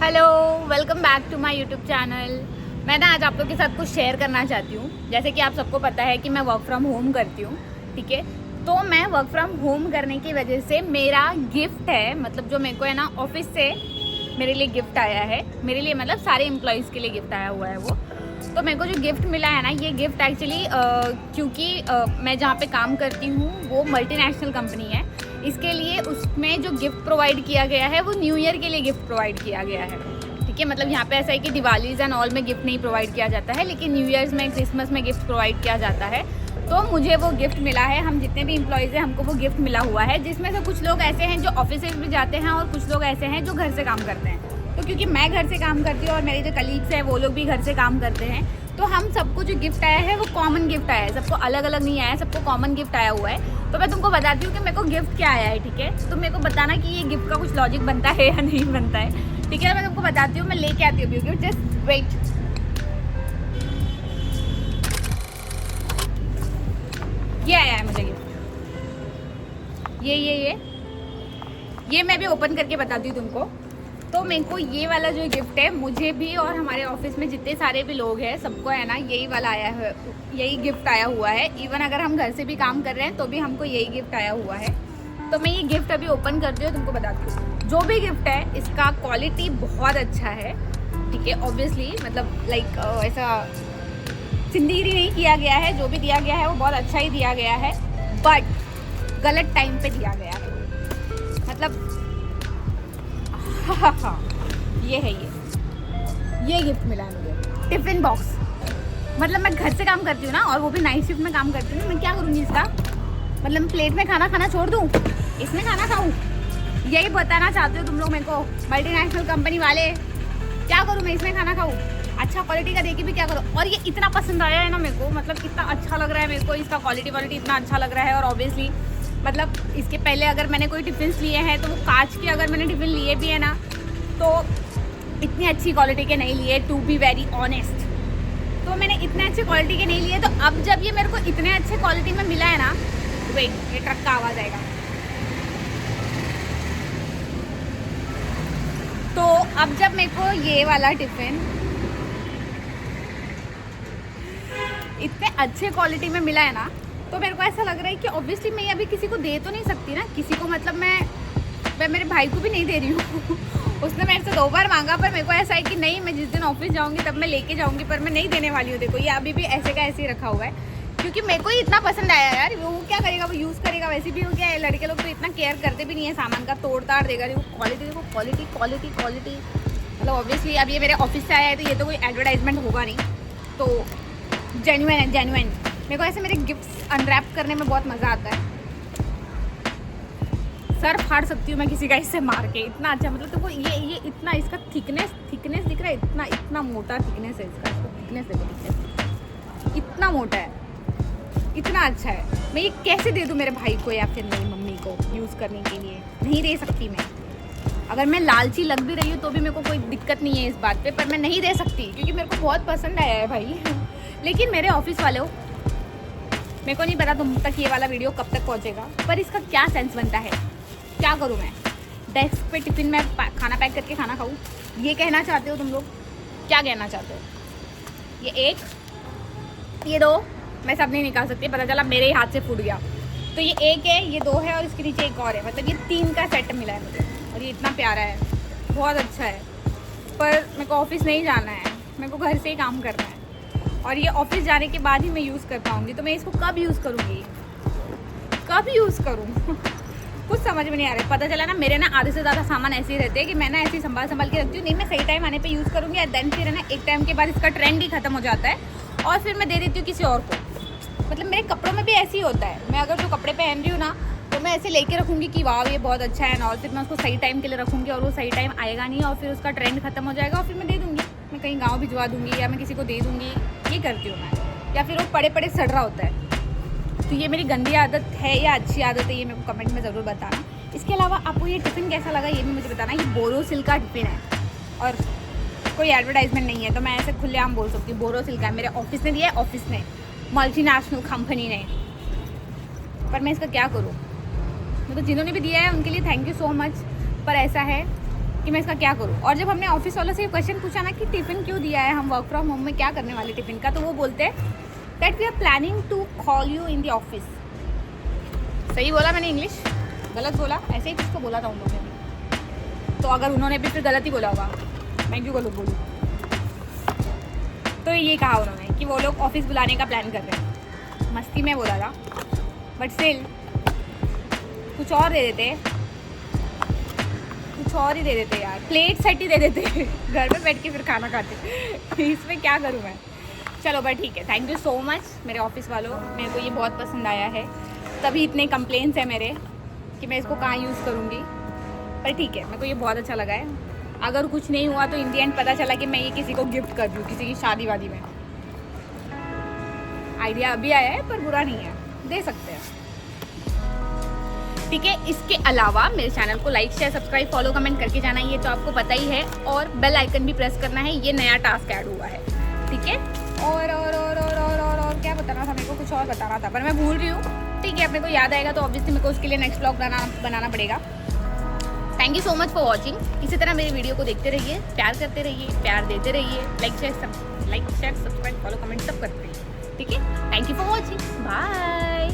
Hello, welcome back to my YouTube channel. मैं ना आज आप लोग के साथ कुछ शेयर करना चाहती हूँ। जैसे कि आप सबको पता है कि मैं वर्क फ्रॉम होम करती हूँ, ठीक है। तो मैं वर्क फ्रॉम होम करने की वजह से मेरा गिफ्ट है, मतलब जो मेरे को है ना ऑफिस से मेरे लिए गिफ्ट आया है। मेरे लिए मतलब सारे एम्प्लॉयज़ के लिए गिफ्ट आया हुआ है वो। तो मेरे को जो गिफ्ट मिला है ना, ये गिफ्ट एक्चुअली क्योंकि मैं जहाँ पे काम करती हूँ वो मल्टीनेशनल कंपनी है। इसके लिए उसमें जो गिफ्ट प्रोवाइड किया गया है वो न्यू ईयर के लिए गिफ्ट प्रोवाइड किया गया है, ठीक है। मतलब यहाँ पे ऐसा है कि दिवालीज एंड ऑल में गिफ्ट नहीं प्रोवाइड किया जाता है, लेकिन न्यू ईयर्स में, क्रिसमस में गिफ्ट प्रोवाइड किया जाता है। तो मुझे वो गिफ्ट मिला है। हम जितने भी एम्प्लॉयज़ हैं हमको वो गिफ्ट मिला हुआ है, जिसमें से कुछ लोग ऐसे हैं जो ऑफिस भी जाते हैं और कुछ लोग ऐसे हैं जो घर से काम करते हैं। तो क्योंकि मैं घर से काम करती हूँ और मेरे जो कलीग्स हैं वो लोग भी घर से काम करते हैं, तो हम सबको जो गिफ्ट आया है वो कॉमन गिफ्ट आया है। सबको अलग अलग नहीं आया है, सबको कॉमन गिफ्ट आया हुआ है। तो मैं तुमको बताती हूँ कि मेरे को गिफ्ट क्या आया है, ठीक है। तो मेरे को बताना कि ये गिफ्ट का कुछ लॉजिक बनता है या नहीं बनता है, ठीक है। मैं तुमको बताती हूँ, मैं लेके आती हूँ गिफ्ट। Just wait. ये आया है मुझे गिफ्ट। ये मैं भी ओपन करके बताती हूँ तुमको। तो मेरे को ये वाला जो गिफ्ट है, मुझे भी और हमारे ऑफिस में जितने सारे भी लोग हैं सबको है ना यही वाला आया है, यही गिफ्ट आया हुआ है। इवन अगर हम घर से भी काम कर रहे हैं तो भी हमको यही गिफ्ट आया हुआ है। तो मैं ये गिफ्ट अभी ओपन करती हूँ, तुमको बताती हूँ। जो भी गिफ्ट है इसका क्वालिटी बहुत अच्छा है, ठीक है। ऑब्वियसली मतलब लाइक ऐसा सिंदीरी नहीं किया गया है, जो भी दिया गया है वो बहुत अच्छा ही दिया गया है, बट गलत टाइम पे दिया गया है। मतलब हाँ, ये है, ये गिफ्ट मिला है मुझे, टिफिन बॉक्स। मतलब मैं घर से काम करती हूँ ना, और वो भी नाइट शिफ्ट में काम करती हूँ। मैं क्या करूँगी इसका, मतलब मैं प्लेट में खाना खाना छोड़ दूँ, इसमें खाना खाऊँ? यही बताना चाहते हो तुम लोग मेरे को, मल्टीनेशनल कंपनी वाले? क्या करूँ मैं, इसमें खाना खाऊँ? अच्छा क्वालिटी का देखिए भी क्या करूँ। और ये इतना पसंद आया है ना मेरे को, मतलब इतना अच्छा लग रहा है मेरे को, इसका क्वालिटी इतना अच्छा लग रहा है। और ऑब्वियसली मतलब इसके पहले अगर मैंने कोई टिफ़िन लिए हैं तो वो कांच के अगर मैंने टिफ़िन लिए भी है ना, तो इतनी अच्छी क्वालिटी के नहीं लिए, टू बी वेरी ऑनेस्ट। तो मैंने इतने अच्छे क्वालिटी के नहीं लिए। तो अब जब ये मेरे को इतने अच्छे क्वालिटी में मिला है ना, वेट, ये ट्रक का आवाज़ आएगा। तो अब जब मेरे को ये वाला टिफ़िन इतने अच्छे क्वालिटी में मिला है ना, तो मेरे को ऐसा लग रहा है कि ऑब्वियसली मैं अभी किसी को दे तो नहीं सकती ना, किसी को। मतलब मैं मेरे भाई को भी नहीं दे रही हूँ उसने मेरे से 2 बार मांगा, पर मेरे को ऐसा है कि नहीं, मैं जिस दिन ऑफिस जाऊँगी तब मैं लेके जाऊँगी, पर मैं नहीं देने वाली हूँ। देखो ये अभी भी ऐसे का ऐसे ही रखा हुआ है, क्योंकि मेरे को ही इतना पसंद आया यार। वो क्या करेगा, वो यूज़ करेगा। वैसे भी हो गया, लड़के लोग तो इतना केयर करते भी नहीं है सामान का, तोड़ ताड़ देगा। देखो क्वालिटी, देखो क्वालिटी क्वालिटी क्वालिटी। मतलब ऑब्वियसली अब ये मेरे ऑफिस से आया है तो ये तो कोई एडवर्टाइजमेंट होगा नहीं, तो जेन्युइन है, जेन्युइन। मेरे को ऐसे मेरे गिफ्ट्स अनरैप करने में बहुत मज़ा आता है। सर फाड़ सकती हूँ मैं किसी का इससे मार के, इतना अच्छा। मतलब देखो ये इतना, इसका थिकनेस दिख रहा है, इतना मोटा थिकनेस है इसका। इसको थिकनेस देखो, थिकनेस इतना मोटा है, इतना अच्छा है। मैं ये कैसे दे दूँ मेरे भाई को या फिर मेरी मम्मी को यूज़ करने के लिए? नहीं दे सकती मैं। अगर मैं लालची लग भी रही हूँ तो भी मेरे को कोई दिक्कत नहीं है इस बात पे, पर मैं नहीं दे सकती क्योंकि मेरे को बहुत पसंद आया है भाई लेकिन मेरे ऑफिस वाले हो, मेरे को नहीं पता तुम तक ये वाला वीडियो कब तक पहुँचेगा, पर इसका क्या सेंस बनता है। क्या करूँ मैं, डेस्क पे टिफ़िन में खाना पैक करके खाना खाऊँ? ये कहना चाहते हो तुम लोग? क्या कहना चाहते हो? ये 1, ये 2 मैं सब नहीं निकाल सकती, पता चला मेरे ही हाथ से फूट गया। तो ये 1 है, ये 2 है और इसके नीचे एक और है। मतलब ये 3 का सेट मिला है मुझे, और ये इतना प्यारा है, बहुत अच्छा है। पर मेरे को ऑफिस नहीं जाना है, मेरे को घर से ही काम करना है, और ये ऑफिस जाने के बाद ही मैं यूज़ कर पाऊँगी। तो मैं इसको कब यूज़ करूँगी, कब यूज़ करूँ कुछ समझ में नहीं आ रहा है। पता चला ना मेरे ना आधे से ज़्यादा सामान ऐसे ही रहते हैं कि मैं ना ऐसे ही संभाल के रखती हूँ। नहीं, मैं सही टाइम आने पे यूज़ करूँगी, एंड देन फिर है ना एक टाइम के बाद इसका ट्रेंड ही खत्म हो जाता है और फिर मैं दे देती हूँ किसी और को। मतलब मेरे कपड़ों में भी ऐसे ही होता है, मैं अगर जो कपड़े पहन रही हूँ ना तो मैं ऐसे लेके रखूँगी कि वाह ये बहुत अच्छा है, और फिर मैं उसको सही टाइम के लिए रखूँगी और वो सही टाइम आएगा नहीं, और फिर उसका ट्रेंड खत्म हो जाएगा और फिर मैं दे दूँगी। मैं कहीं गाँव भिजवा दूँगी या मैं किसी को दे दूँगी, ये करती हूँ मैं। या फिर वो पड़े पड़े सड़ रहा होता है। तो ये मेरी गंदी आदत है या अच्छी आदत है, ये मेरे को कमेंट में ज़रूर बताना। इसके अलावा आपको ये टिफ़िन कैसा लगा ये भी मुझे बताना। ये बोरोसिल का टिफ़िन है और कोई एडवर्टाइजमेंट नहीं है, तो मैं ऐसे खुलेआम बोल सकती हूँ बोरोसिल का है। मेरे ऑफिस ने दिया है, ऑफिस ने, मल्टीनेशनल कंपनी ने। पर मैं इसका क्या करूँ, मतलब जिन्होंने भी दिया है उनके लिए थैंक यू सो मच। पर ऐसा है कि मैं इसका क्या करूँ। और जब हमने ऑफिस वालों से ये क्वेश्चन पूछा ना कि टिफ़िन क्यों दिया है, हम वर्क फ्रॉम होम में क्या करने वाले टिफ़िन का, तो वो बोलते हैं that we are planning to call you in the office. सही बोला मैंने इंग्लिश? गलत बोला? ऐसे ही कुछ तो बोला था उन लोगों ने। तो अगर उन्होंने भी फिर गलत ही बोला होगा, मैं क्यों गलत बोलूँ। तो ये कहा उन्होंने कि वो लोग ऑफिस बुलाने का प्लान कर रहे हैं। मस्ती में बोला था, बट स्टिल कुछ और दे देते, कुछ और ही दे देते यार, प्लेट सेट ही दे देते घर में बैठ के फिर खाना खाते इसमें क्या करूँ मैं। चलो बट ठीक है, थैंक यू सो मच मेरे ऑफिस वालों, मेरे को ये बहुत पसंद आया है। तभी इतने कंप्लेंट्स हैं मेरे कि मैं इसको कहाँ यूज़ करूँगी, पर ठीक है, मेरे को ये बहुत अच्छा लगा है। अगर कुछ नहीं हुआ तो इन दी एंड पता चला कि मैं ये किसी को गिफ्ट कर दूँ, किसी की शादी वादी में। आइडिया अभी आया है पर बुरा नहीं है, दे सकते हैं। ठीक है, इसके अलावा मेरे चैनल को like share subscribe follow comment करके जाना, ये तो आपको पता ही है, और बेल आइकन भी प्रेस करना है, ये नया टास्क ऐड हुआ है। ठीक है, और क्या बताना था मेरे को, कुछ और बताना था पर मैं भूल रही हूँ। ठीक है, अपने को याद आएगा तो ऑब्वियसली मेरे को उसके लिए नेक्स्ट व्लॉग बनाना पड़ेगा। Thank you so much for watching. इसी तरह मेरे वीडियो को देखते रहिए, प्यार करते रहिए, प्यार देते रहिए, like share subscribe follow comment सब करते रहिए। ठीक है, thank you for watching, bye.